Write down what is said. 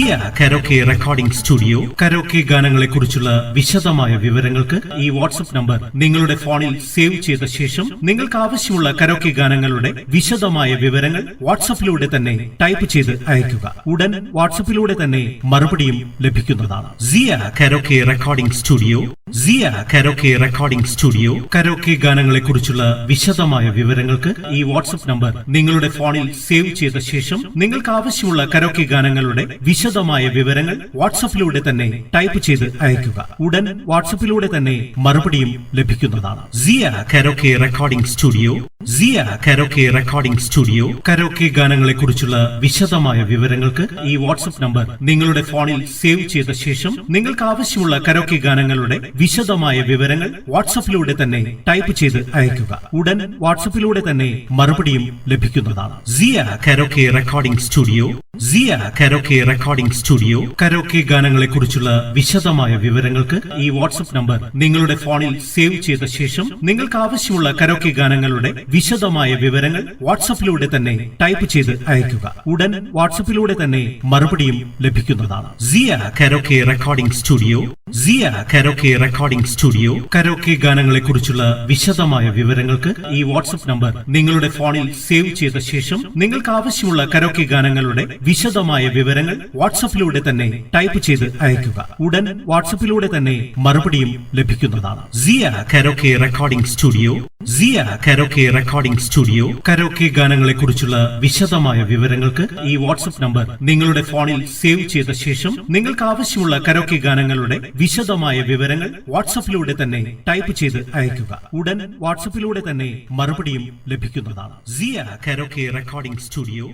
സിയ karaoke recording studio karaoke ഗാനങ്ങളെ കുറിച്ചുള്ള വിശദമായ വിവരങ്ങൾക്ക് ഈ വാട്സ്ആപ്പ് നമ്പർ നിങ്ങളുടെ ഫോണിൽ സേവ് ചെയ്ത ശേഷം നിങ്ങൾക്ക് ആവശ്യമുള്ള കരോക്കെ ഗാനങ്ങളുടെ വിശദമായ വിവരങ്ങൾ വാട്സ്ആപ്പിലൂടെ തന്നെ ടൈപ്പ് ചെയ്ത് അയയ്ക്കുക. ഉടൻ വാട്സ്ആപ്പിലൂടെ തന്നെ മറുപടിയും ലഭിക്കുന്നതാണ്. സിയ കരോക്കെ റെക്കോർഡിംഗ് സ്റ്റുഡിയോ സിയ കരോക്കെ റെക്കോർഡിംഗ് സ്റ്റുഡിയോ കരോക്കെ ഗാനങ്ങളെ കുറിച്ചുള്ള വിശദമായ വിവരങ്ങൾക്ക് ഈ വാട്സ്ആപ്പ് നമ്പർ നിങ്ങളുടെ ഫോണിൽ സേവ് ചെയ്ത ശേഷം നിങ്ങൾക്ക് ആവശ്യമുള്ള കരോക്കെ ഗാനങ്ങളുടെ വിശദമായ വിവരങ്ങൾ വാട്സ്ആപ്പിലൂടെ തന്നെ ടൈപ്പ് ചെയ്ത് അയയ്ക്കുക. ഉടൻ വാട്സ്ആപ്പിലൂടെ തന്നെ മറുപടിയും ലഭിക്കുന്നതാണ്. സിയ കരോക്കെ റെക്കോർഡിംഗ് സ്റ്റുഡിയോ സിയ കരോക്കെ റെക്കോർഡിംഗ് സ്റ്റുഡിയോ കരോക്കെ ഗാനങ്ങളെ കുറിച്ചുള്ള വിശദമായ വിവരങ്ങൾക്ക് ഈ വാട്സ്ആപ്പ് നമ്പർ നിങ്ങളുടെ ഫോണിൽ സേവ് ചെയ്ത ശേഷം നിങ്ങൾക്ക് ആവശ്യമുള്ള കരോക്കെ ഗാനങ്ങളുടെ വിശദമായ വിവരങ്ങൾ വാട്സ്ആപ്പിലൂടെ തന്നെ ടൈപ്പ് ചെയ്ത് അയയ്ക്കുക. ഉടൻ വാട്സ്ആപ്പിലൂടെ തന്നെ മറുപടിയും ലഭിക്കുന്നതാണ്. സിയ കരോക്കെ റെക്കോർഡിംഗ് സ്റ്റുഡിയോ സിയ കരോക്കെ റെക്കോർഡിംഗ് സ്റ്റുഡിയോ കരോക്കെ ഗാനങ്ങളെ കുറിച്ചുള്ള വിശദമായ വിവരങ്ങൾക്ക് ഈ വാട്സ്ആപ്പ് നമ്പർ നിങ്ങളുടെ ഫോണിൽ സേവ് ചെയ്ത ശേഷം നിങ്ങൾക്ക് ആവശ്യമുള്ള കരോക്കെ ഗാനങ്ങളുടെ വിശദമായ വിവരങ്ങൾ വാട്സ്ആപ്പിലൂടെ തന്നെ ടൈപ്പ് ചെയ്ത് അയയ്ക്കുക. ഉടൻ വാട്സ്ആപ്പിലൂടെ തന്നെ മറുപടിയും ലഭിക്കുന്നതാണ്. സിയ കരോക്കെ റെക്കോർഡിംഗ് സ്റ്റുഡിയോ സിയ കരോക്കെ റെക്കോർഡിംഗ് സ്റ്റുഡിയോ കരോക്കെ ഗാനങ്ങളെ കുറിച്ചുള്ള വിശദമായ വിവരങ്ങൾക്ക് ഈ വാട്സ്ആപ്പ് നമ്പർ നിങ്ങളുടെ ഫോണിൽ സേവ് ചെയ്ത ശേഷം നിങ്ങൾക്ക് ആവശ്യമുള്ള കരോക്കെ ഗാനങ്ങളുടെ വിശദമായ വിവരങ്ങൾ വാട്സ്ആപ്പിലൂടെ തന്നെ ടൈപ്പ് ചെയ്ത് അയയ്ക്കുക. ഉടൻ വാട്സ്ആപ്പിലൂടെ തന്നെ മറുപടിയും ലഭിക്കുന്നതാണ്. സിയ കരോക്കെ റെക്കോർഡിംഗ് സ്റ്റുഡിയോ സിയ കരോക്കെ റെക്കോർഡിംഗ് സ്റ്റുഡിയോ കരോക്കെ ഗാനങ്ങളെ കുറിച്ചുള്ള വിശദമായ വിവരങ്ങൾക്ക് ഈ വാട്സ്ആപ്പ് നമ്പർ നിങ്ങളുടെ ഫോണിൽ സേവ് ചെയ്ത ശേഷം നിങ്ങൾക്ക് ആവശ്യമുള്ള കരോക്കെ ഗാനങ്ങളുടെ വിശദമായ വിവരങ്ങൾ വാട്സ്ആപ്പിലൂടെ തന്നെ ടൈപ്പ് ചെയ്ത് അയയ്ക്കുക. ഉടൻ വാട്സ്ആപ്പിലൂടെ തന്നെ മറുപടിയും ലഭിക്കുന്നതാണ്. സിയ കരോക്കെ റെക്കോർഡിംഗ് സ്റ്റുഡിയോ